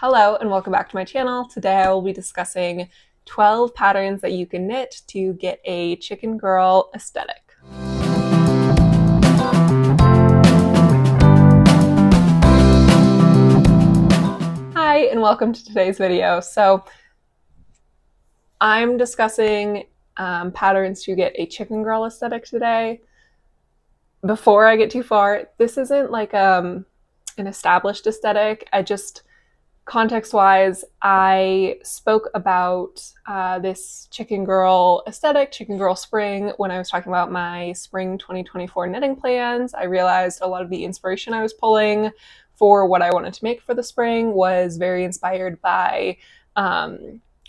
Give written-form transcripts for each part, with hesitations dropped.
Hello and welcome back to my channel. Today I will be discussing 12 patterns that you can knit to get a chicken girl aesthetic. Hi and welcome to today's video. So I'm discussing patterns to get a chicken girl aesthetic today. Before I get too far, this isn't like an established aesthetic. Context-wise, I spoke about this chicken girl aesthetic, chicken girl spring, when I was talking about my spring 2024 knitting plans. I realized a lot of the inspiration I was pulling for what I wanted to make for the spring was very inspired by,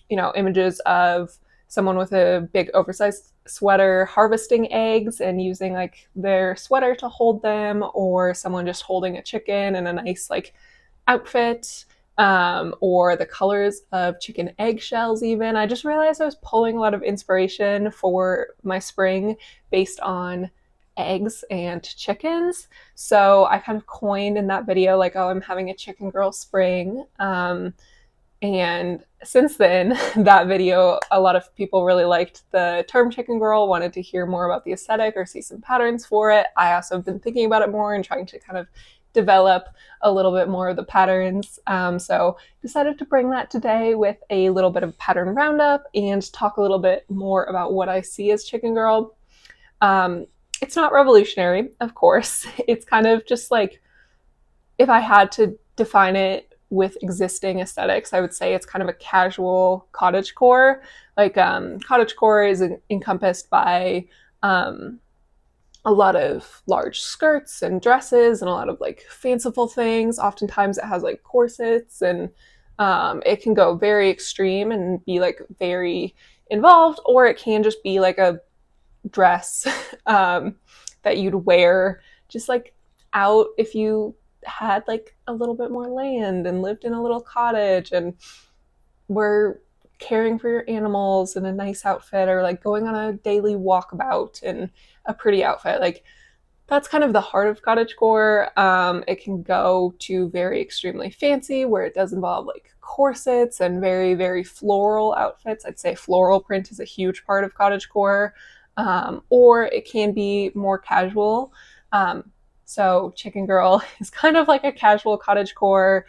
images of someone with a big oversized sweater harvesting eggs and using like their sweater to hold them, or someone just holding a chicken in a nice like outfit. Or the colors of chicken eggshells even. I just realized I was pulling a lot of inspiration for my spring based on eggs and chickens. So I kind of coined in that video like, oh, I'm having a chicken girl spring. And since then, that video, a lot of people really liked the term chicken girl, wanted to hear more about the aesthetic or see some patterns for it. I also have been thinking about it more and trying to kind of develop a little bit more of the patterns. So decided to bring that today with a little bit of pattern roundup and talk a little bit more about what I see as chicken girl. It's not revolutionary, of course. It's kind of just like, if I had to define it with existing aesthetics, I would say it's kind of a casual cottagecore. Like cottagecore is encompassed by a lot of large skirts and dresses and a lot of like fanciful things. Oftentimes it has like corsets, and it can go very extreme and be like very involved, or it can just be like a dress that you'd wear just like out if you had like a little bit more land and lived in a little cottage and were caring for your animals in a nice outfit, or like going on a daily walkabout in a pretty outfit. Like that's kind of the heart of cottagecore. It can go to very extremely fancy, where it does involve like corsets and very, very floral outfits. I'd say floral print is a huge part of cottagecore. Or it can be more casual. So chicken girl is kind of like a casual cottagecore.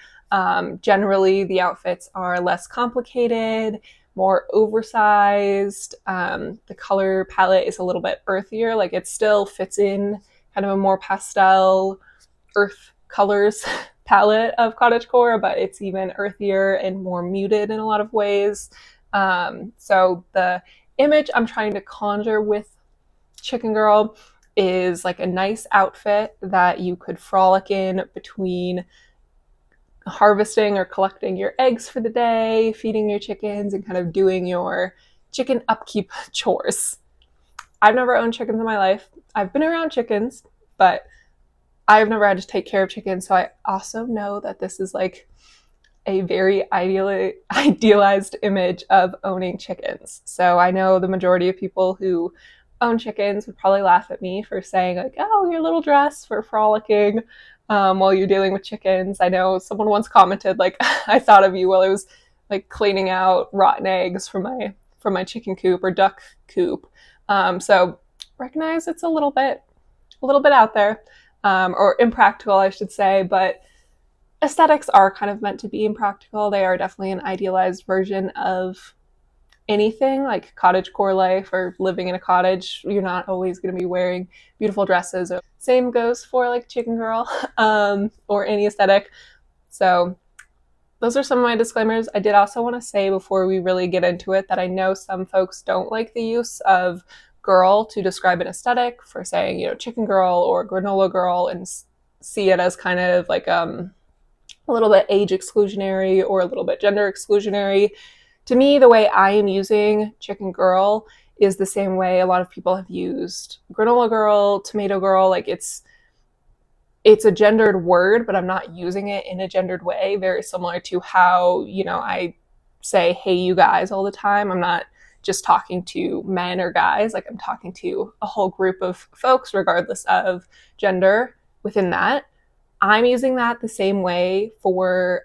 Generally, the outfits are less complicated, more oversized. The color palette is a little bit earthier. Like it still fits in kind of a more pastel earth colors palette of cottagecore, but it's even earthier and more muted in a lot of ways. So the image I'm trying to conjure with chicken girl is like a nice outfit that you could frolic in between harvesting or collecting your eggs for the day, feeding your chickens, and kind of doing your chicken upkeep chores. I've never owned chickens in my life. I've been around chickens, but I've never had to take care of chickens. So I also know that this is like a very idealized image of owning chickens. So I know the majority of people who own chickens would probably laugh at me for saying like, oh, your little dress for frolicking while you're dealing with chickens. I know someone once commented like, I thought of you while I was like cleaning out rotten eggs from my chicken coop or duck coop. So recognize it's a little bit out there, or impractical, I should say, but aesthetics are kind of meant to be impractical. They are definitely an idealized version of anything like cottagecore life or living in a cottage. You're not always going to be wearing beautiful dresses. Same goes for like chicken girl or any aesthetic. So those are some of my disclaimers. I did also want to say before we really get into it that I know some folks don't like the use of girl to describe an aesthetic, for saying, chicken girl or granola girl, and see it as kind of like a little bit age exclusionary or a little bit gender exclusionary. To me, the way I am using chicken girl is the same way a lot of people have used granola girl, tomato girl. Like it's a gendered word, but I'm not using it in a gendered way. Very similar to how, I say, hey, you guys all the time. I'm not just talking to men or guys. Like I'm talking to a whole group of folks, regardless of gender within that. I'm using that the same way for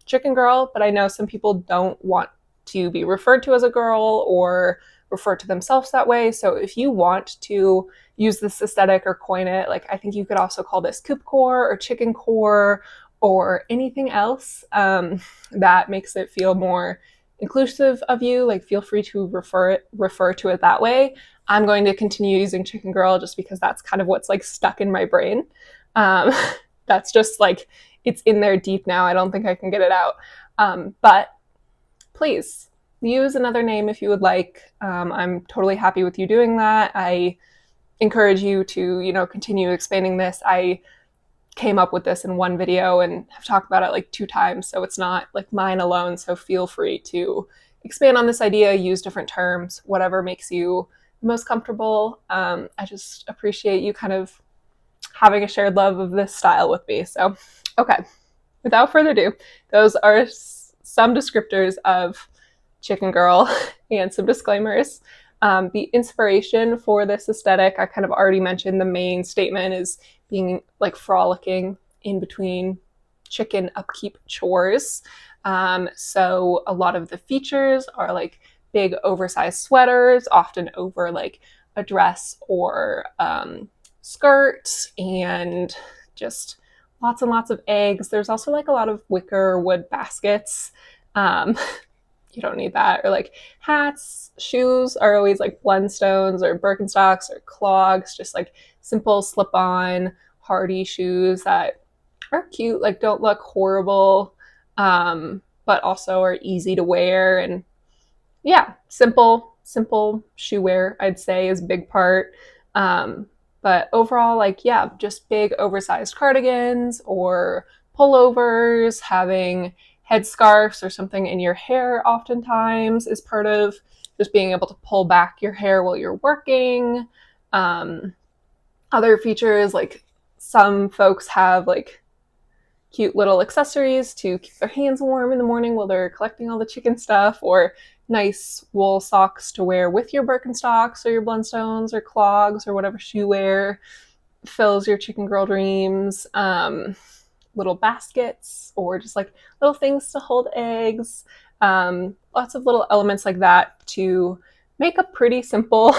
Chicken Girl, but I know some people don't want to be referred to as a girl or refer to themselves that way. So if you want to use this aesthetic or coin it, like I think you could also call this Cottagecore or Chicken Core or anything else that makes it feel more inclusive of you. Like feel free to refer to it that way. I'm going to continue using Chicken Girl just because that's kind of what's like stuck in my brain. Um, that's just like it's in there deep now. I don't think I can get it out. But please use another name if you would like. I'm totally happy with you doing that. I encourage you to, continue expanding this. I came up with this in one video and have talked about it like 2 times, so it's not like mine alone. So feel free to expand on this idea, use different terms, whatever makes you most comfortable. I just appreciate you kind of having a shared love of this style with me. So, okay, without further ado, those are some descriptors of Chicken Girl and some disclaimers. The inspiration for this aesthetic, I kind of already mentioned. The main statement is being like frolicking in between chicken upkeep chores. So a lot of the features are like big oversized sweaters, often over like a dress or skirt, and just lots and lots of eggs. There's also like a lot of wicker wood baskets. You don't need that. Or like hats, shoes are always like Blundstones or Birkenstocks or clogs, just like simple slip-on, hardy shoes that are cute, like don't look horrible, but also are easy to wear. And yeah, simple shoe wear, I'd say, is a big part. But overall, like, yeah, just big oversized cardigans or pullovers, having headscarves or something in your hair oftentimes is part of just being able to pull back your hair while you're working. Other features, like some folks have like cute little accessories to keep their hands warm in the morning while they're collecting all the chicken stuff, or nice wool socks to wear with your Birkenstocks or your Blundstones or clogs or whatever shoe wear fills your Chicken Girl dreams. Little baskets or just like little things to hold eggs. Lots of little elements like that to make a pretty simple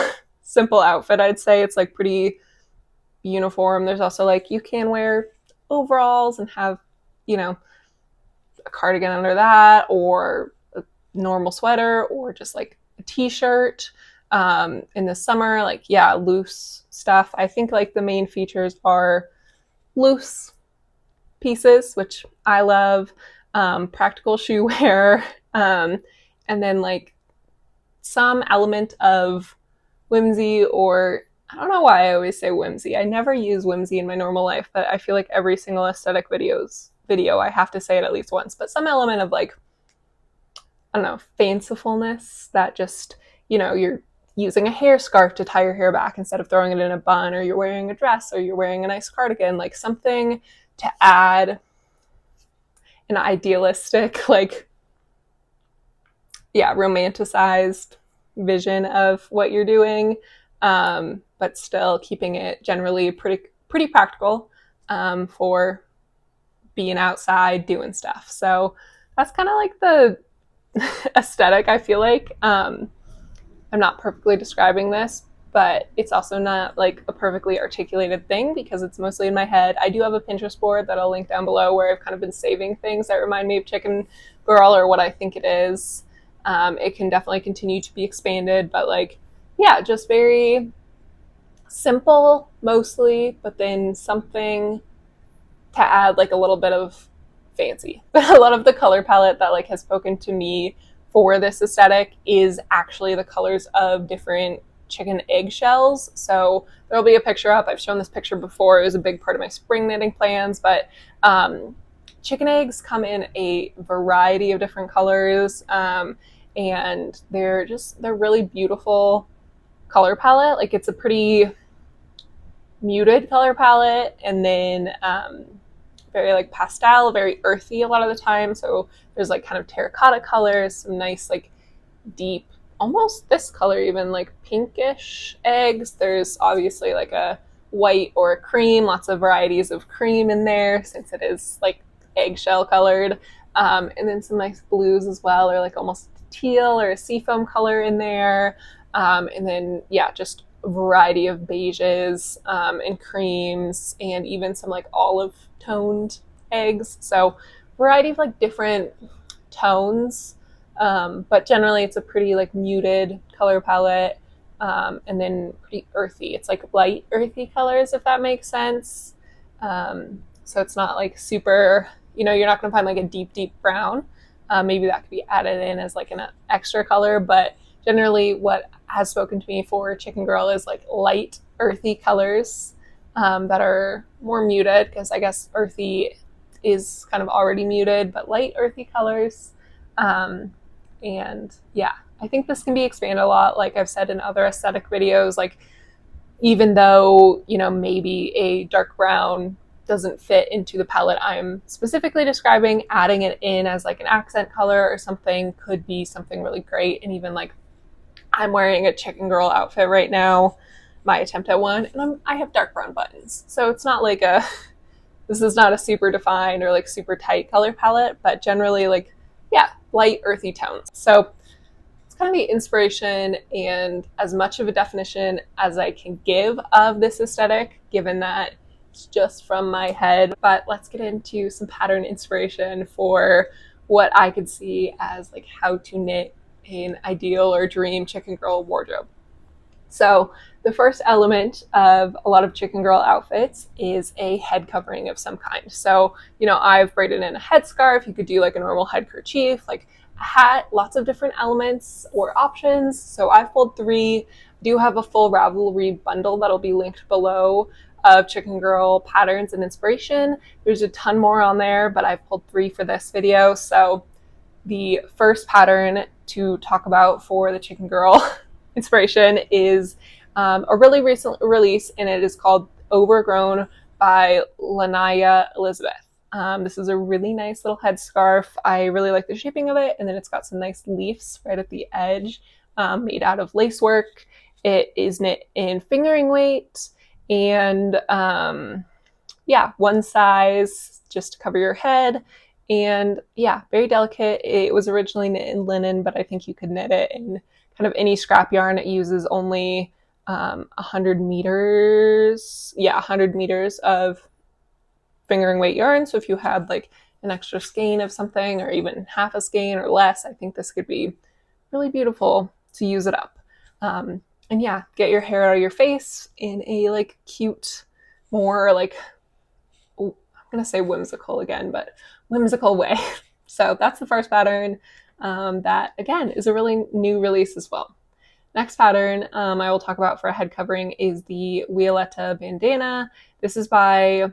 outfit. I'd say it's like pretty uniform. There's also like you can wear overalls and have, a cardigan under that, or a normal sweater, or just like a t-shirt. In the summer, like, yeah, loose stuff. I think like the main features are loose pieces, which I love, practical shoe wear, and then like some element of whimsy, or I don't know why I always say whimsy. I never use whimsy in my normal life, but I feel like every single aesthetic video I have to say it at least once, but some element of like, I don't know, fancifulness that just, you're using a hair scarf to tie your hair back instead of throwing it in a bun, or you're wearing a dress, or you're wearing a nice cardigan, like something to add an idealistic, like, yeah, romanticized vision of what you're doing, but still keeping it generally pretty practical for being outside doing stuff. So that's kind of like the aesthetic, I feel like. I'm not perfectly describing this, but it's also not like a perfectly articulated thing because it's mostly in my head. I do have a Pinterest board that I'll link down below where I've kind of been saving things that remind me of Chicken Girl or what I think it is. It can definitely continue to be expanded, but like, yeah, just very simple mostly, but then something to add like a little bit of fancy. But a lot of the color palette that like has spoken to me for this aesthetic is actually the colors of different chicken eggshells. So there'll be a picture up. I've shown this picture before. It was a big part of my spring knitting plans, but chicken eggs come in a variety of different colors, and they're really beautiful color palette. Like it's a pretty muted color palette, and then very like pastel, very earthy a lot of the time. So there's like kind of terracotta colors, some nice like deep, almost this color even, like pinkish eggs. There's obviously like a white or cream, lots of varieties of cream in there since it is like eggshell colored. And then some nice blues as well, or like almost teal or a seafoam color in there. And then, yeah, just a variety of beiges and creams, and even some like olive toned eggs. So, variety of like different tones. But generally, it's a pretty like muted color palette. And then pretty earthy. It's like light earthy colors, if that makes sense. So it's not like super, you're not going to find like a deep, deep brown. Maybe that could be added in as like an extra color, but generally what has spoken to me for Chicken Girl is like light earthy colors that are more muted, because I guess earthy is kind of already muted, but light earthy colors. And yeah, I think this can be expanded a lot, like I've said in other aesthetic videos. Like, even though, maybe a dark brown doesn't fit into the palette I'm specifically describing, adding it in as like an accent color or something could be something really great. And even like, I'm wearing a Chicken Girl outfit right now, my attempt at one, and I have dark brown buttons. So it's not like this is not a super defined or like super tight color palette, but generally like, yeah, light earthy tones. So kind of the inspiration and as much of a definition as I can give of this aesthetic, given that it's just from my head. But let's get into some pattern inspiration for what I could see as like how to knit an ideal or dream Chicken Girl wardrobe. So the first element of a lot of Chicken Girl outfits is a head covering of some kind. So, I've braided in a headscarf. You could do like a normal head kerchief, like a hat, lots of different elements or options. So I've pulled 3. I do have a full Ravelry bundle that'll be linked below of Chicken Girl patterns and inspiration. There's a ton more on there, but I've pulled 3 for this video. So the first pattern to talk about for the Chicken Girl inspiration is a really recent release, and it is called Overgrown by Lanaya Elizabeth. This is a really nice little headscarf. I really like the shaping of it, and then it's got some nice leaves right at the edge, made out of lace work. It is knit in fingering weight, and yeah, one size just to cover your head. And yeah, very delicate. It was originally knit in linen, but I think you could knit it in kind of any scrap yarn. It uses only 100 meters. Yeah, 100 meters of fingering weight yarn. So if you had like an extra skein of something, or even half a skein or less, I think this could be really beautiful to use it up. And yeah, get your hair out of your face in a like cute, more like, I'm gonna say whimsical again, but whimsical way. So that's the first pattern. That again is a really new release as well. Next pattern I will talk about for a head covering is the Violetta bandana. This is by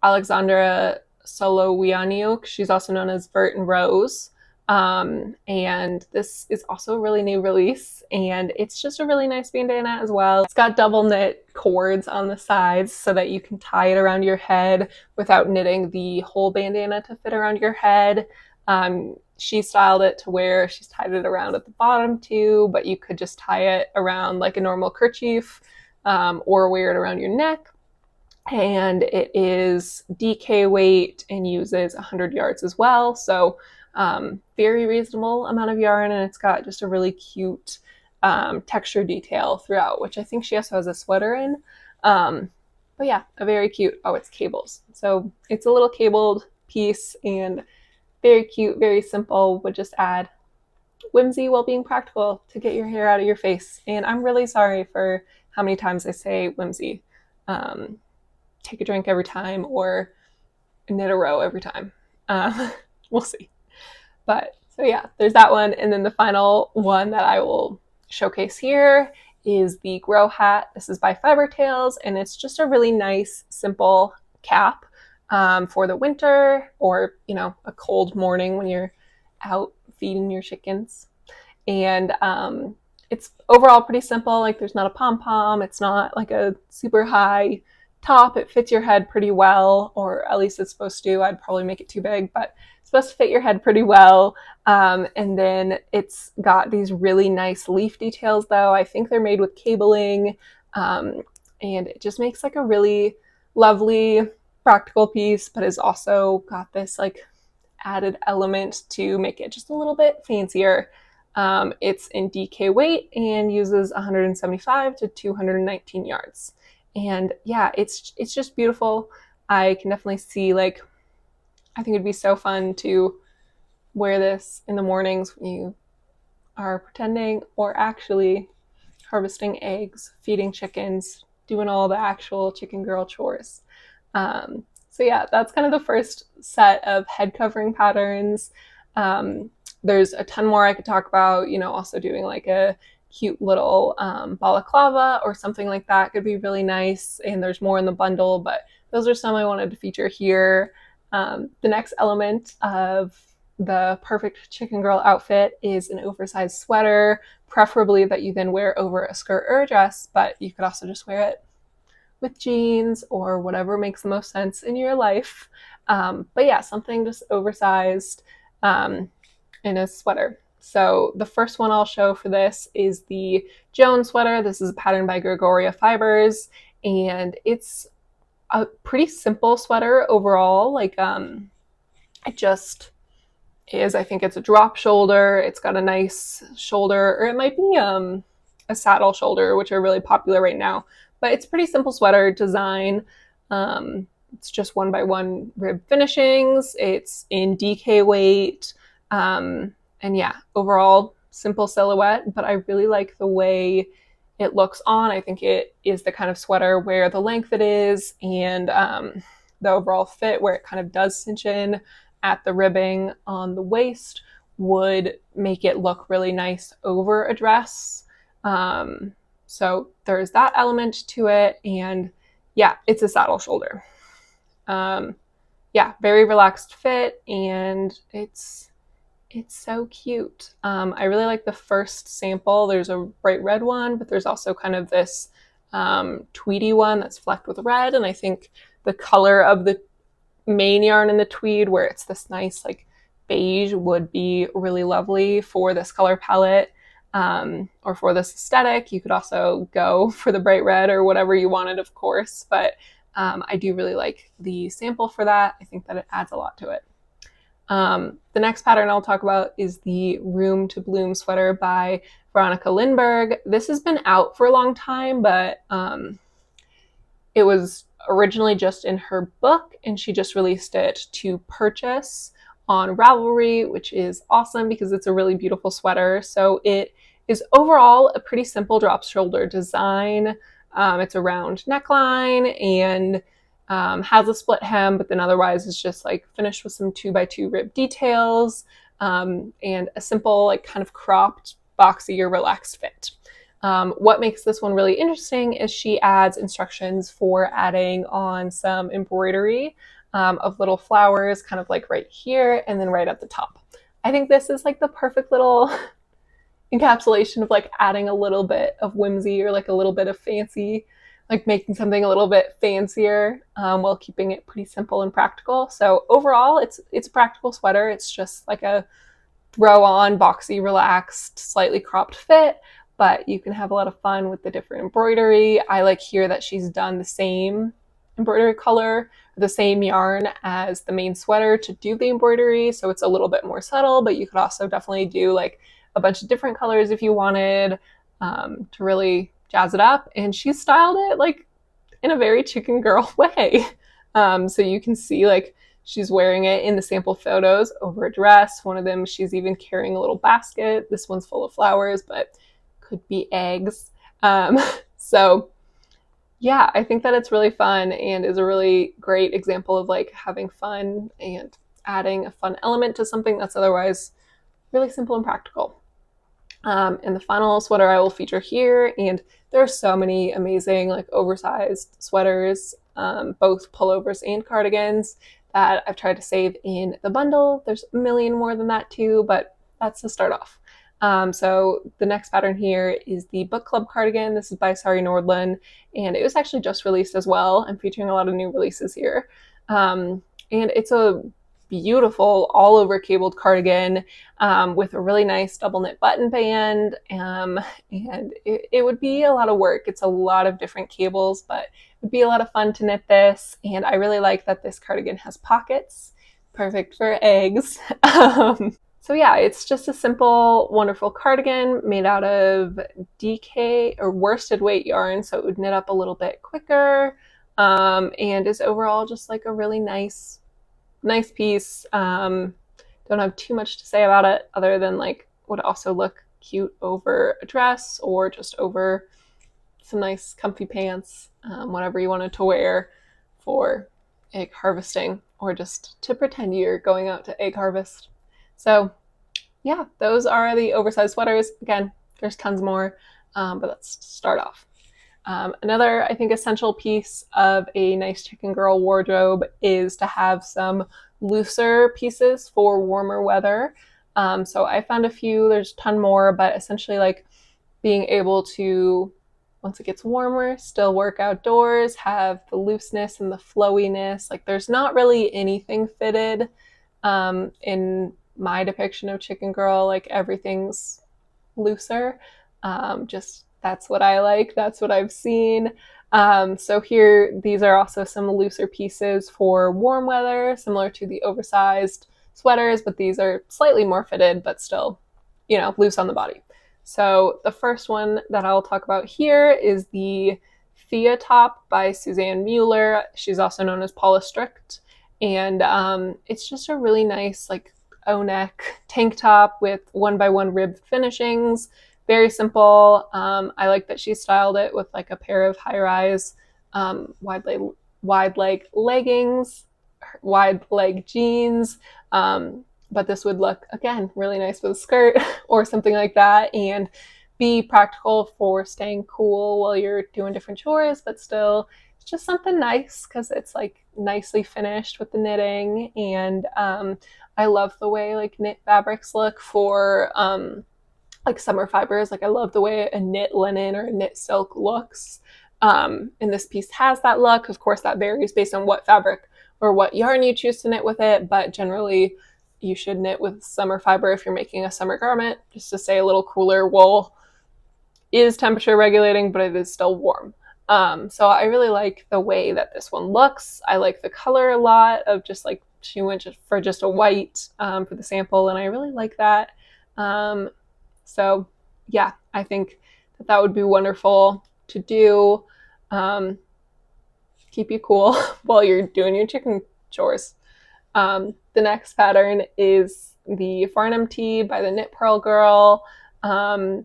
Alexandra Solowianiuk. She's also known as Vert and Rose. And this is also a really new release, and it's just a really nice bandana as well. It's got double knit cords on the sides so that you can tie it around your head without knitting the whole bandana to fit around your head. She styled it to where she's tied it around at the bottom too, but you could just tie it around like a normal kerchief, or wear it around your neck. And it is DK weight and uses 100 yards as well. So very reasonable amount of yarn, and it's got just a really cute texture detail throughout, which I think she also has a sweater in. But yeah, a very cute, it's cables. So it's a little cabled piece, and very cute, very simple, would just add whimsy while being practical to get your hair out of your face. And I'm really sorry for how many times I say whimsy. Take a drink every time, or knit a row every time. We'll see. But so yeah, there's that one. And then the final one that I will showcase here is the Grow hat. This is by Fiber Tales, and it's just a really nice, simple cap for the winter, or, a cold morning when you're out feeding your chickens. And it's overall pretty simple. Like, there's not a pom-pom. It's not like a super high top. It fits your head pretty well, or at least it's supposed to. I'd probably make it too big, but it's supposed to fit your head pretty well. And then it's got these really nice leaf details though. I think they're made with cabling. and it just makes like a really lovely practical piece, but has also got this like added element to make it just a little bit fancier. It's in DK weight and uses 175 to 219 yards. And yeah, it's just beautiful. I can definitely see like, I think it'd be so fun to wear this in the mornings when you are pretending or actually harvesting eggs, feeding chickens, doing all the actual chicken girl chores. So yeah, that's kind of the first set of head covering patterns. There's a ton more I could talk about, you know, also doing like a cute little balaclava or something like that could be really nice. And there's more in the bundle, but those are some I wanted to feature here. The next element of the perfect chicken girl outfit is an oversized sweater, preferably that you then wear over a skirt or a dress, but you could also just wear it with jeans or whatever makes the most sense in your life. But yeah, something just oversized in a sweater. So the first one I'll show for this is the Joan sweater. This is a pattern by Gregoria Fibers, and it's a pretty simple sweater overall. Like it just is, I think it's a drop shoulder. It's got a nice shoulder, or it might be a saddle shoulder, which are really popular right now. But it's pretty simple sweater design. It's just 1x1 rib finishings. It's in DK weight. And yeah, overall simple silhouette, but I really like the way it looks on. I think it is the kind of sweater where the length it is and the overall fit where it kind of does cinch in at the ribbing on the waist would make it look really nice over a dress. So there's that element to it. And yeah, it's a saddle shoulder. Yeah, very relaxed fit, and it's so cute. I really like the first sample. There's a bright red one, but there's also kind of this tweedy one that's flecked with red. And I think the color of the main yarn in the tweed, where it's this nice like beige, would be really lovely for this color palette or for this aesthetic. You could also go for the bright red or whatever you wanted, of course, but I do really like the sample for that. I think that it adds a lot to it. The next pattern I'll talk about is the Room to Bloom sweater by Veronica Lindberg. This has been out for a long time, but it was originally just in her book, and she just released it to purchase on Ravelry, which is awesome because it's a really beautiful sweater. So it is overall a pretty simple drop shoulder design. It's a round neckline and has a split hem, but then otherwise is just like finished with some 2x2 rib details and a simple like kind of cropped, boxy or relaxed fit. What makes this one really interesting is she adds instructions for adding on some embroidery of little flowers kind of like right here and then right at the top. I think this is like the perfect little encapsulation of like adding a little bit of whimsy or like a little bit of fancy, like making something a little bit fancier while keeping it pretty simple and practical. So overall, it's a practical sweater. It's just like a throw on, boxy, relaxed, slightly cropped fit, but you can have a lot of fun with the different embroidery. I like here that she's done the same embroidery color, the same yarn as the main sweater to do the embroidery, so it's a little bit more subtle, but you could also definitely do like a bunch of different colors if you wanted to really jazz it up. And she styled it like in a very chicken girl way. So you can see like she's wearing it in the sample photos over a dress. One of them, she's even carrying a little basket. This one's full of flowers, but could be eggs. So yeah, I think that it's really fun and is a really great example of like having fun and adding a fun element to something that's otherwise really simple and practical. And the final sweater I will feature here, and there are so many amazing like oversized sweaters, both pullovers and cardigans that I've tried to save in the bundle. There's a million more than that too, but that's the start off. So the next pattern here is the Book Club cardigan. This is by Sari Nordlund, and it was actually just released as well. I'm featuring a lot of new releases here. And it's a beautiful all over cabled cardigan with a really nice double knit button band. And it would be a lot of work. It's a lot of different cables, but it would be a lot of fun to knit this. And I really like that this cardigan has pockets, perfect for eggs. So yeah, it's just a simple, wonderful cardigan made out of DK or worsted weight yarn, so it would knit up a little bit quicker, and is overall just like a really nice piece. Don't have too much to say about it other than like would also look cute over a dress or just over some nice comfy pants, whatever you wanted to wear for egg harvesting or just to pretend you're going out to egg harvest. So yeah, those are the oversized sweaters. Again, there's tons more, but let's start off. Another, I think, essential piece of a nice chicken girl wardrobe is to have some looser pieces for warmer weather. So I found a few, there's a ton more, but essentially like being able to, once it gets warmer, still work outdoors, have the looseness and the flowiness. Like there's not really anything fitted in my depiction of chicken girl. Like everything's looser. Just that's what I like. That's what I've seen. So here, these are also some looser pieces for warm weather, similar to the oversized sweaters, but these are slightly more fitted, but still, you know, loose on the body. So the first one that I'll talk about here is the Thea top by Suzanne Mueller. She's also known as Paula Strict. And it's just a really nice like O-neck tank top with 1x1 rib finishings. Very simple. I like that she styled it with like a pair of high-rise wide leg leggings, wide leg jeans. But this would look, again, really nice with a skirt or something like that, and be practical for staying cool while you're doing different chores, but still it's just something nice because it's like nicely finished with the knitting. And I love the way like knit fabrics look for like summer fibers. Like I love the way a knit linen or a knit silk looks. And this piece has that look. Of course, that varies based on what fabric or what yarn you choose to knit with it, but generally you should knit with summer fiber if you're making a summer garment, just to stay a little cooler. Wool is temperature regulating, but it is still warm. So I really like the way that this one looks. I like the color a lot of just like, she went for just a white for the sample, and I really like that. So yeah, I think that would be wonderful to do. Keep you cool while you're doing your chicken chores. The next pattern is the Farnham Tee by the Knit Pearl Girl.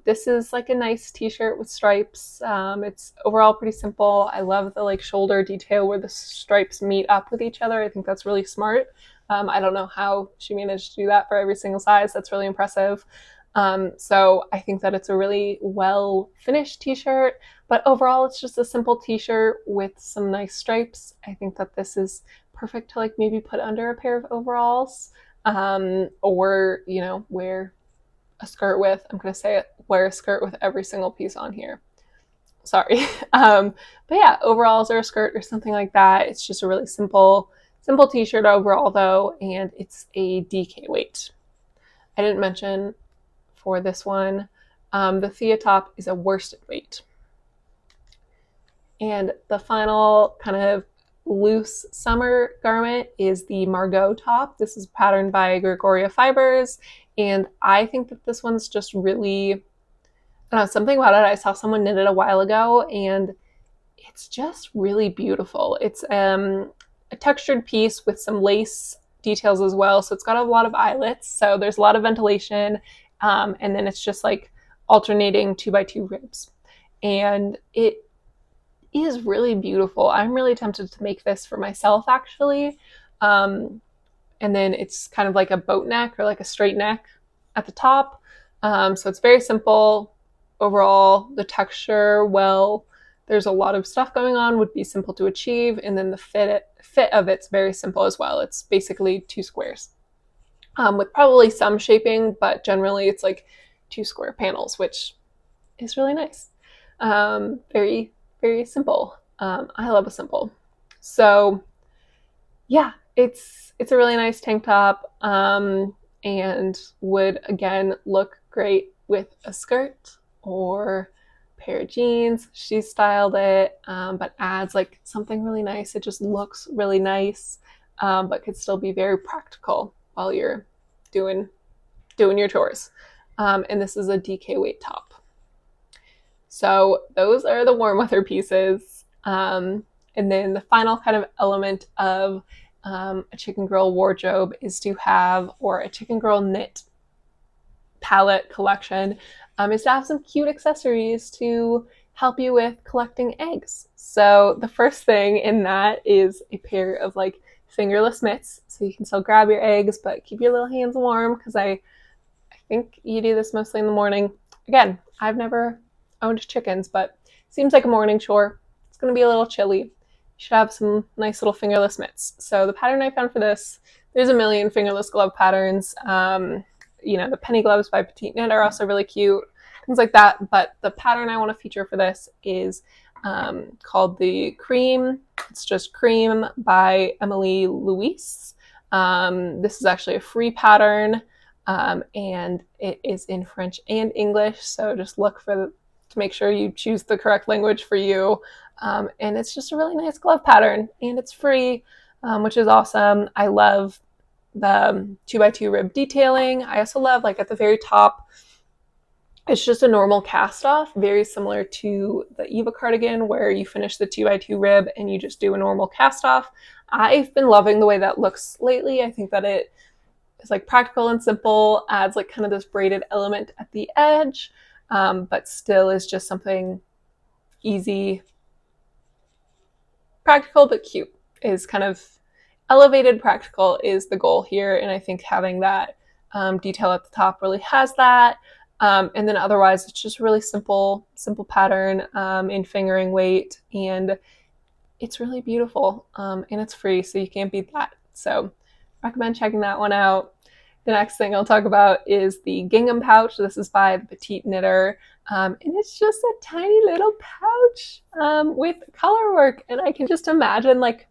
This is like a nice t-shirt with stripes. It's overall pretty simple. I love the like shoulder detail where the stripes meet up with each other. I think that's really smart. I don't know how she managed to do that for every single size. That's really impressive. So I think that it's a really well finished t-shirt, but overall it's just a simple t-shirt with some nice stripes. I think that this is perfect to like maybe put under a pair of overalls, or, you know, wear a skirt with. I'm going to say it, wear a skirt with every single piece on here. Sorry. But yeah, overalls or a skirt or something like that. It's just a really simple t-shirt overall though, and it's a DK weight. I didn't mention for this one, the Thea top is a worsted weight. And the final kind of loose summer garment is the Margot top. This is patterned by Gregoria Fibers, and I think that this one's just really, I don't know, something about it. I saw someone knit it a while ago, and it's just really beautiful. It's a textured piece with some lace details as well, so it's got a lot of eyelets, so there's a lot of ventilation, and then it's just like alternating 2x2 ribs, and it is really beautiful. I'm really tempted to make this for myself actually. And then it's kind of like a boat neck or like a straight neck at the top. So it's very simple overall. The texture, well, there's a lot of stuff going on, would be simple to achieve, and then the fit of it's very simple as well. It's basically 2 squares with probably some shaping, but generally it's like 2 square panels, which is really nice. Very, very simple. I love a simple. So yeah, It's a really nice tank top, and would again look great with a skirt or a pair of jeans. She styled it, but adds like something really nice. It just looks really nice, but could still be very practical while you're doing your chores. And this is a DK weight top. So those are the warm weather pieces. And then the final kind of element of a chicken girl wardrobe is to have, or a chicken girl knit palette collection, is to have some cute accessories to help you with collecting eggs. So the first thing in that is a pair of like fingerless mitts, so you can still grab your eggs but keep your little hands warm, because I think you do this mostly in the morning. Again, I've never owned chickens, but it seems like a morning chore. It's going to be a little chilly. You should have some nice little fingerless mitts. So the pattern I found for this, there's a million fingerless glove patterns. The penny gloves by Petite Knit are also really cute, things like that. But the pattern I want to feature for this is called the Cream. It's just Cream by Emily Louise. This is actually a free pattern. And it is in French and English, so just look to make sure you choose the correct language for you. And it's just a really nice glove pattern, and it's free, which is awesome. I love the 2x2 rib detailing. I also love, like, at the very top, it's just a normal cast off, very similar to the Eva cardigan, where you finish the 2x2 rib and you just do a normal cast off. I've been loving the way that looks lately. I think that it is like practical and simple, adds like kind of this braided element at the edge, but still is just something easy, practical but cute. Is kind of elevated practical is the goal here, and I think having that detail at the top really has that. And then otherwise, it's just really simple pattern in fingering weight, and it's really beautiful, and it's free, so you can't beat that. So recommend checking that one out. The next thing I'll talk about is the gingham pouch. This is by the Petite Knitter, and it's just a tiny little pouch with color work, and I can just imagine like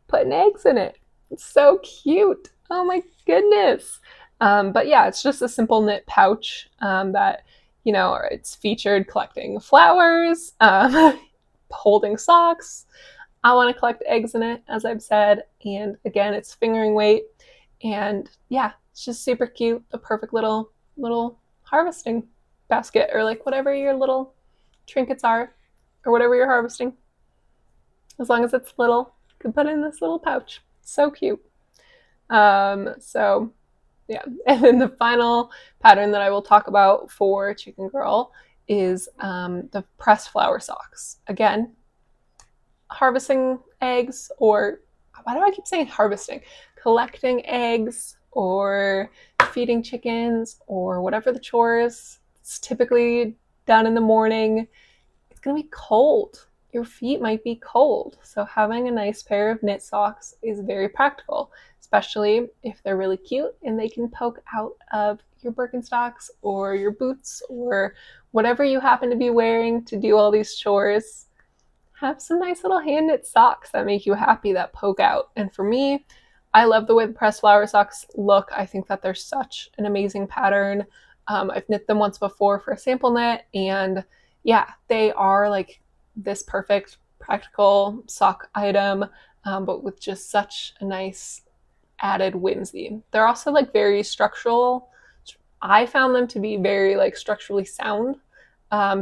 putting eggs in it. It's so cute. Oh my goodness. But yeah, it's just a simple knit pouch that, it's featured collecting flowers, holding socks. I want to collect eggs in it, as I've said, and again, it's fingering weight, and yeah, it's just super cute. The perfect little harvesting basket, or like whatever your little trinkets are, or whatever you're harvesting. As long as it's little, you can put it in this little pouch. So cute. So yeah, and then the final pattern that I will talk about for Chicken Girl is the pressed flower socks. Again, harvesting eggs, or why do I keep saying harvesting? Collecting eggs or feeding chickens or whatever the chores. It's typically done in the morning. It's going to be cold. Your feet might be cold. So having a nice pair of knit socks is very practical, especially if they're really cute and they can poke out of your Birkenstocks or your boots or whatever you happen to be wearing to do all these chores. Have some nice little hand knit socks that make you happy, that poke out. And for me, I love the way the pressed flower socks look. I think that they're such an amazing pattern. I've knit them once before for a sample knit, and yeah, they are like this perfect practical sock item, but with just such a nice added whimsy. They're also like very structural. I found them to be very like structurally sound,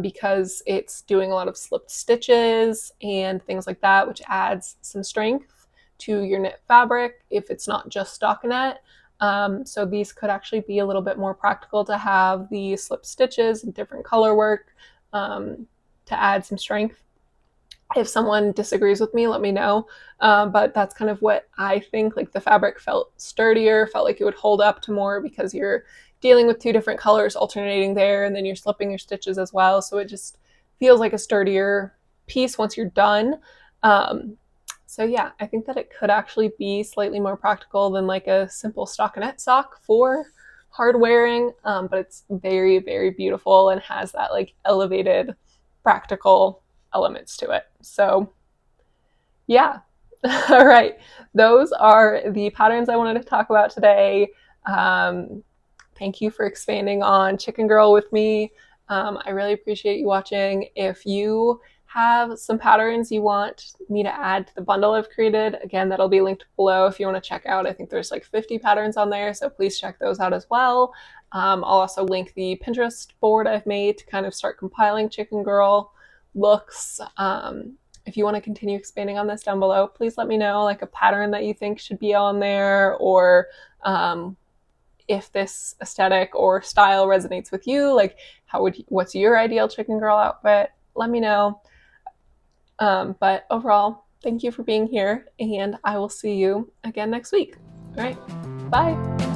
because it's doing a lot of slipped stitches and things like that, which adds some strength to your knit fabric if it's not just stockinette. So these could actually be a little bit more practical to have the slip stitches and different color work to add some strength. If someone disagrees with me, let me know. But that's kind of what I think. Like the fabric felt sturdier, felt like it would hold up to more because you're dealing with two different colors alternating there, and then you're slipping your stitches as well. So it just feels like a sturdier piece once you're done. So yeah, I think that it could actually be slightly more practical than like a simple stockinette sock for hard wearing, but it's very, very beautiful and has that like elevated practical elements to it. So yeah, All right, those are the patterns I wanted to talk about today. Um, Thank you for expanding on Chicken Girl with me. I really appreciate you watching. If you have some patterns you want me to add to the bundle I've created, again, that'll be linked below if you want to check out. I think there's like 50 patterns on there, so please check those out as well. I'll also link the Pinterest board I've made to kind of start compiling Chicken Girl looks. If you want to continue expanding on this down below, please let me know, like a pattern that you think should be on there, or if this aesthetic or style resonates with you, like what's your ideal Chicken Girl outfit? Let me know. But overall, thank you for being here, and I will see you again next week. All right, bye.